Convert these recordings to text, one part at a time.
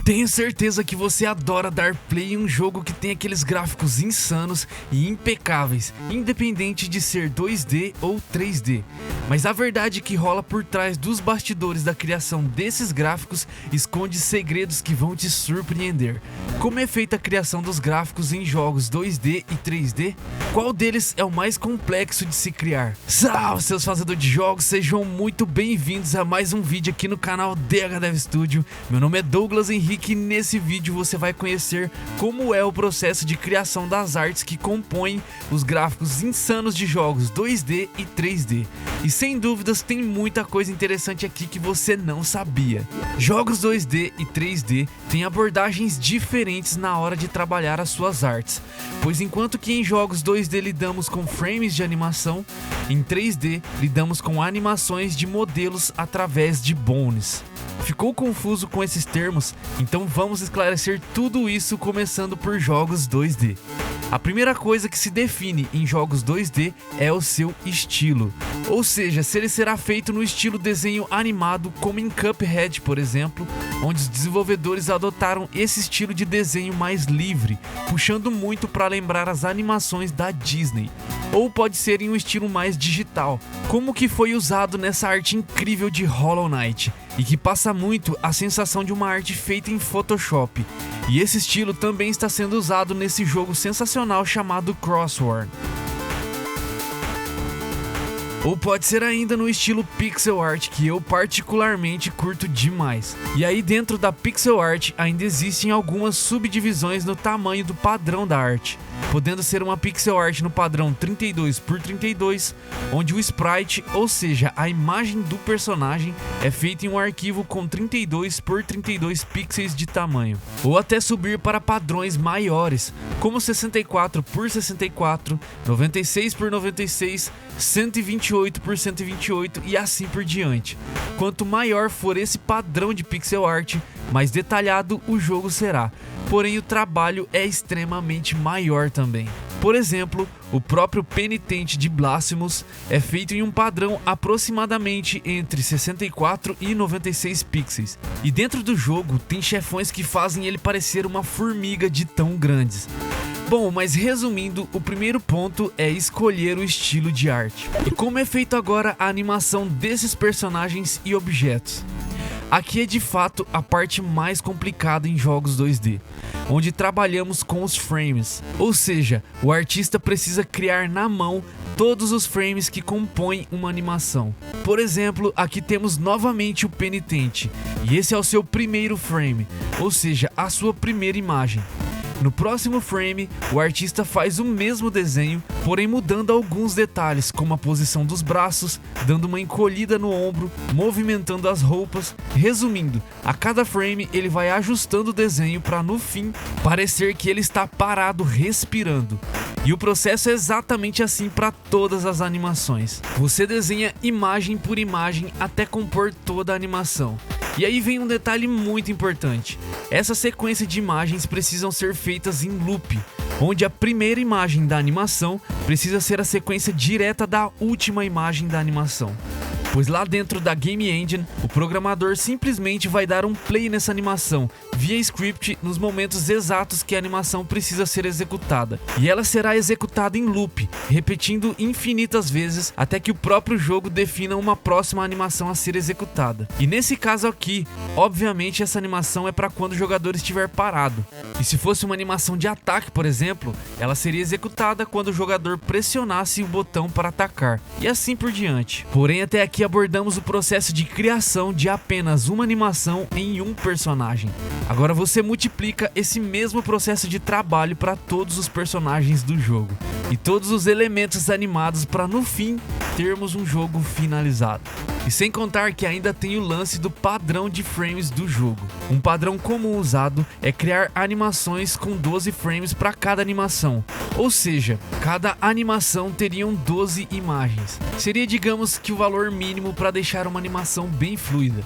Tenho certeza que você adora dar play em um jogo que tem aqueles gráficos insanos e impecáveis, independente de ser 2D ou 3D. Mas a verdade que rola por trás dos bastidores da criação desses gráficos esconde segredos que vão te surpreender. Como é feita a criação dos gráficos em jogos 2D e 3D? Qual deles é o mais complexo de se criar? Salve, seus fazedores de jogos, sejam muito bem-vindos a mais um vídeo aqui no canal DH Dev Studio. Meu nome é Douglas Henrique e nesse vídeo você vai conhecer como é o processo de criação das artes que compõem os gráficos insanos de jogos 2D e 3D. E sem dúvidas tem muita coisa interessante aqui que você não sabia. Jogos 2D e 3D têm abordagens diferentes na hora de trabalhar as suas artes, pois enquanto que em jogos 2D lidamos com frames de animação, em 3D lidamos com animações de modelos através de bones. Ficou confuso com esses termos? Então vamos esclarecer tudo isso começando por jogos 2D. A primeira coisa que se define em jogos 2D é o seu estilo, ou seja, se ele será feito no estilo desenho animado como em Cuphead, por exemplo, onde os desenvolvedores adotaram esse estilo de desenho mais livre, puxando muito para lembrar as animações da Disney. Ou pode ser em um estilo mais digital, como que foi usado nessa arte incrível de Hollow Knight, e que passa muito a sensação de uma arte feita em Photoshop. E esse estilo também está sendo usado nesse jogo sensacional chamado Crossword. Ou pode ser ainda no estilo pixel art, que eu particularmente curto demais. E aí dentro da pixel art ainda existem algumas subdivisões no tamanho do padrão da arte, podendo ser uma pixel art no padrão 32x32, onde o sprite, ou seja, a imagem do personagem, é feita em um arquivo com 32x32 pixels de tamanho. Ou até subir para padrões maiores, como 64x64, 96x96, 128x128 e assim por diante. Quanto maior for esse padrão de pixel art, mais detalhado o jogo será, porém o trabalho é extremamente maior também. Por exemplo, o próprio Penitente de Blasphemous é feito em um padrão aproximadamente entre 64 e 96 pixels, e dentro do jogo tem chefões que fazem ele parecer uma formiga de tão grandes. Bom, mas resumindo, o primeiro ponto é escolher o estilo de arte. E como é feito agora a animação desses personagens e objetos? Aqui é de fato a parte mais complicada em jogos 2D, onde trabalhamos com os frames, ou seja, o artista precisa criar na mão todos os frames que compõem uma animação. Por exemplo, aqui temos novamente o Penitente, e esse é o seu primeiro frame, ou seja, a sua primeira imagem. No próximo frame, o artista faz o mesmo desenho, porém mudando alguns detalhes, como a posição dos braços, dando uma encolhida no ombro, movimentando as roupas. Resumindo, a cada frame ele vai ajustando o desenho para no fim parecer que ele está parado respirando. E o processo é exatamente assim para todas as animações. Você desenha imagem por imagem até compor toda a animação. E aí vem um detalhe muito importante. Essa sequência de imagens precisam ser feitas em loop, onde a primeira imagem da animação precisa ser a sequência direta da última imagem da animação. Pois lá dentro da Game Engine, o programador simplesmente vai dar um play nessa animação via script nos momentos exatos que a animação precisa ser executada. E ela será executada em loop, repetindo infinitas vezes até que o próprio jogo defina uma próxima animação a ser executada. E nesse caso aqui, obviamente essa animação é para quando o jogador estiver parado. E se fosse uma animação de ataque, por exemplo, ela seria executada quando o jogador pressionasse o botão para atacar, e assim por diante. Porém, até aqui abordamos o processo de criação de apenas uma animação em um personagem. Agora você multiplica esse mesmo processo de trabalho para todos os personagens do jogo e todos os elementos animados para no fim termos um jogo finalizado. E sem contar que ainda tem o lance do padrão de frames do jogo. Um padrão comum usado é criar animações com 12 frames para cada animação, ou seja, cada animação teriam 12 imagens. Seria, digamos que, o valor mínimo para deixar uma animação bem fluida.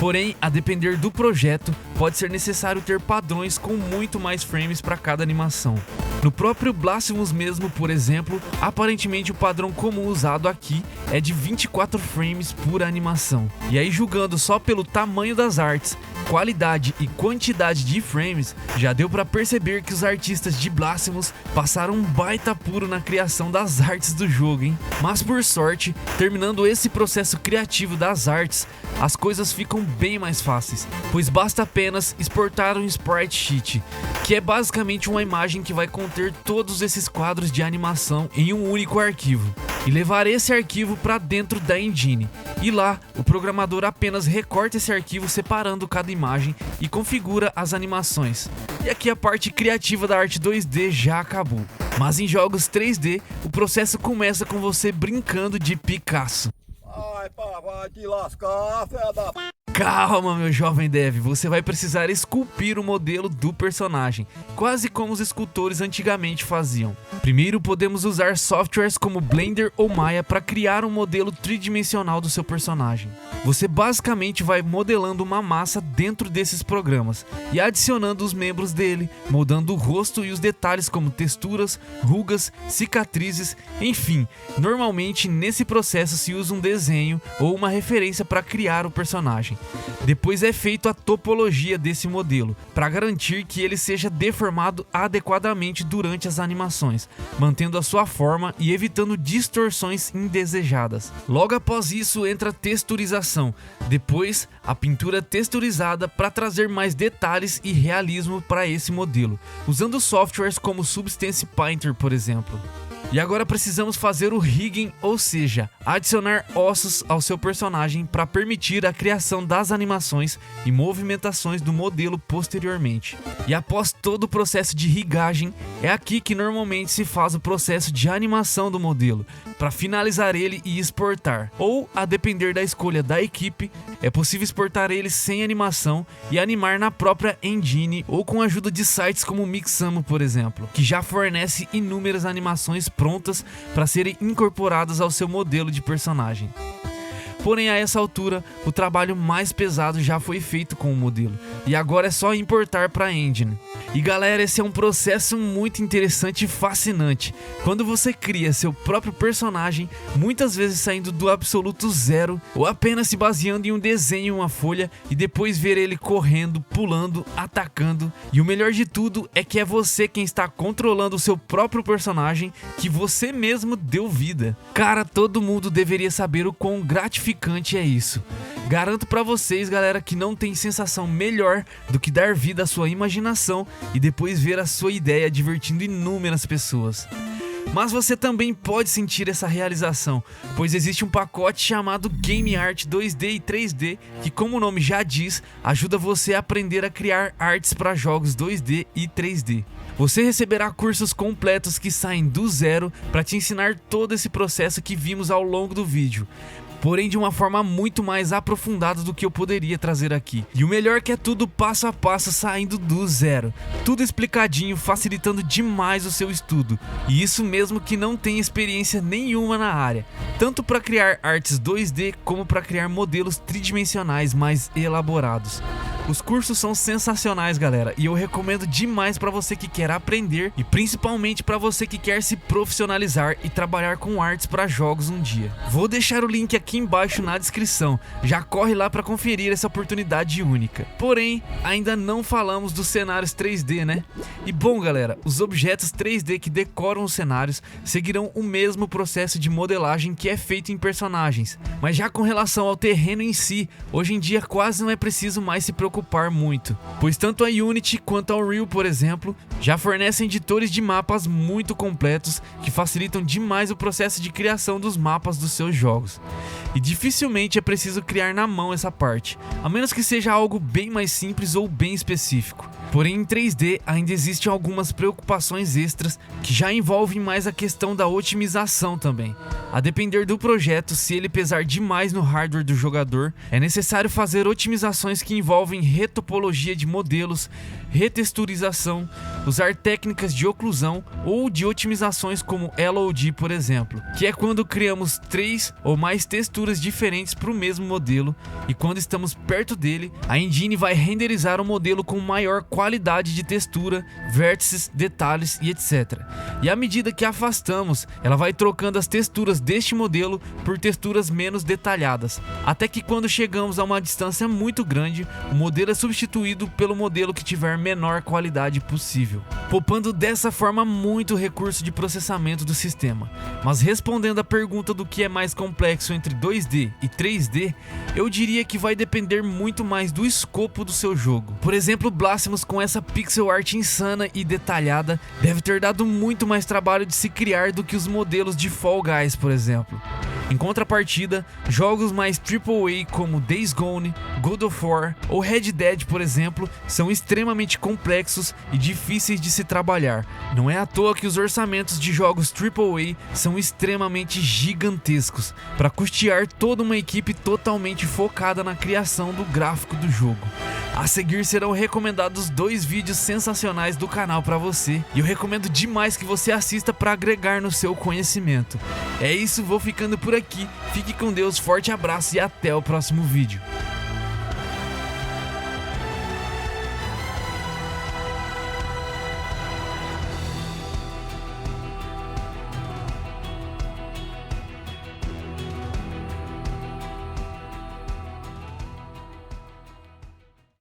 Porém, a depender do projeto, pode ser necessário ter padrões com muito mais frames para cada animação. No próprio Blasphemous mesmo, por exemplo, aparentemente o padrão comum usado aqui é de 24 frames por animação. E aí, julgando só pelo tamanho das artes, qualidade e quantidade de frames, já deu para perceber que os artistas de Blasphemous passaram um baita apuro na criação das artes do jogo, hein? Mas por sorte, terminando esse processo criativo das artes, as coisas ficam bem mais fáceis, pois basta apenas exportar um sprite sheet, que é basicamente uma imagem que vai conter todos esses quadros de animação em um único arquivo, e levar esse arquivo para dentro da engine. E lá, o programador apenas recorta esse arquivo separando cada imagem e configura as animações. E aqui a parte criativa da arte 2D já acabou. Mas em jogos 3D, o processo começa com você brincando de Picasso. Ai, pá, vai te lascar, fé da... Calma, meu jovem dev, você vai precisar esculpir o modelo do personagem, quase como os escultores antigamente faziam. Primeiro, podemos usar softwares como Blender ou Maya para criar um modelo tridimensional do seu personagem. Você basicamente vai modelando uma massa dentro desses programas e adicionando os membros dele, moldando o rosto e os detalhes como texturas, rugas, cicatrizes, enfim. Normalmente, nesse processo se usa um desenho ou uma referência para criar o personagem. Depois é feita a topologia desse modelo, para garantir que ele seja deformado adequadamente durante as animações, mantendo a sua forma e evitando distorções indesejadas. Logo após isso entra a texturização, depois a pintura texturizada para trazer mais detalhes e realismo para esse modelo, usando softwares como Substance Painter, por exemplo. E agora precisamos fazer o rigging, ou seja, adicionar ossos ao seu personagem para permitir a criação das animações e movimentações do modelo posteriormente. E após todo o processo de rigagem, é aqui que normalmente se faz o processo de animação do modelo, para finalizar ele e exportar. Ou, a depender da escolha da equipe, é possível exportar ele sem animação e animar na própria engine ou com a ajuda de sites como o Mixamo, por exemplo, que já fornece inúmeras animações prontas para serem incorporadas ao seu modelo de personagem. Porém, a essa altura, o trabalho mais pesado já foi feito com o modelo, e agora é só importar para a engine. E galera, esse é um processo muito interessante e fascinante. Quando você cria seu próprio personagem, muitas vezes saindo do absoluto zero, ou apenas se baseando em um desenho em uma folha, e depois ver ele correndo, pulando, atacando. E o melhor de tudo é que é você quem está controlando o seu próprio personagem, que você mesmo deu vida. Cara, todo mundo deveria saber o quão gratificante é isso. Garanto pra vocês, galera, que não tem sensação melhor do que dar vida à sua imaginação e depois ver a sua ideia divertindo inúmeras pessoas. Mas você também pode sentir essa realização, pois existe um pacote chamado Game Art 2D e 3D, que, como o nome já diz, ajuda você a aprender a criar artes para jogos 2D e 3D. Você receberá cursos completos que saem do zero para te ensinar todo esse processo que vimos ao longo do vídeo, porém de uma forma muito mais aprofundada do que eu poderia trazer aqui. E o melhor que é tudo passo a passo, saindo do zero. Tudo explicadinho, facilitando demais o seu estudo. E isso mesmo que não tem experiência nenhuma na área. Tanto para criar artes 2D, como para criar modelos tridimensionais mais elaborados. Os cursos são sensacionais, galera, e eu recomendo demais para você que quer aprender e principalmente para você que quer se profissionalizar e trabalhar com artes para jogos um dia. Vou deixar o link aqui embaixo na descrição, já corre lá para conferir essa oportunidade única. Porém, ainda não falamos dos cenários 3D, né? E bom, galera, os objetos 3D que decoram os cenários seguirão o mesmo processo de modelagem que é feito em personagens, mas já com relação ao terreno em si, hoje em dia quase não é preciso mais se preocupar muito, pois tanto a Unity quanto a Unreal, por exemplo, já fornecem editores de mapas muito completos que facilitam demais o processo de criação dos mapas dos seus jogos. E dificilmente é preciso criar na mão essa parte, a menos que seja algo bem mais simples ou bem específico. Porém, em 3D ainda existem algumas preocupações extras que já envolvem mais a questão da otimização também. A depender do projeto, se ele pesar demais no hardware do jogador, é necessário fazer otimizações que envolvem retopologia de modelos, retexturização, usar técnicas de oclusão ou de otimizações como LOD, por exemplo, que é quando criamos 3 ou mais texturas diferentes para o mesmo modelo, e quando estamos perto dele, a engine vai renderizar o modelo com maior qualidade de textura, vértices, detalhes e etc. E à medida que afastamos, ela vai trocando as texturas deste modelo por texturas menos detalhadas, até que quando chegamos a uma distância muito grande, o modelo é substituído pelo modelo que tiver menor qualidade possível, poupando dessa forma muito recurso de processamento do sistema. Mas respondendo à pergunta do que é mais complexo entre 2D e 3D, eu diria que vai depender muito mais do escopo do seu jogo. Por exemplo, Blasphemous, com essa pixel art insana e detalhada, deve ter dado muito mais trabalho de se criar do que os modelos de Fall Guys, por exemplo. Em contrapartida, jogos mais AAA como Days Gone, God of War ou Red Dead, por exemplo, são extremamente complexos e difíceis de se trabalhar. Não é à toa que os orçamentos de jogos AAA são extremamente gigantescos, para custear toda uma equipe totalmente focada na criação do gráfico do jogo. A seguir serão recomendados 2 vídeos sensacionais do canal para você, e eu recomendo demais que você assista para agregar no seu conhecimento. É isso, vou ficando por aqui, fique com Deus, forte abraço e até o próximo vídeo.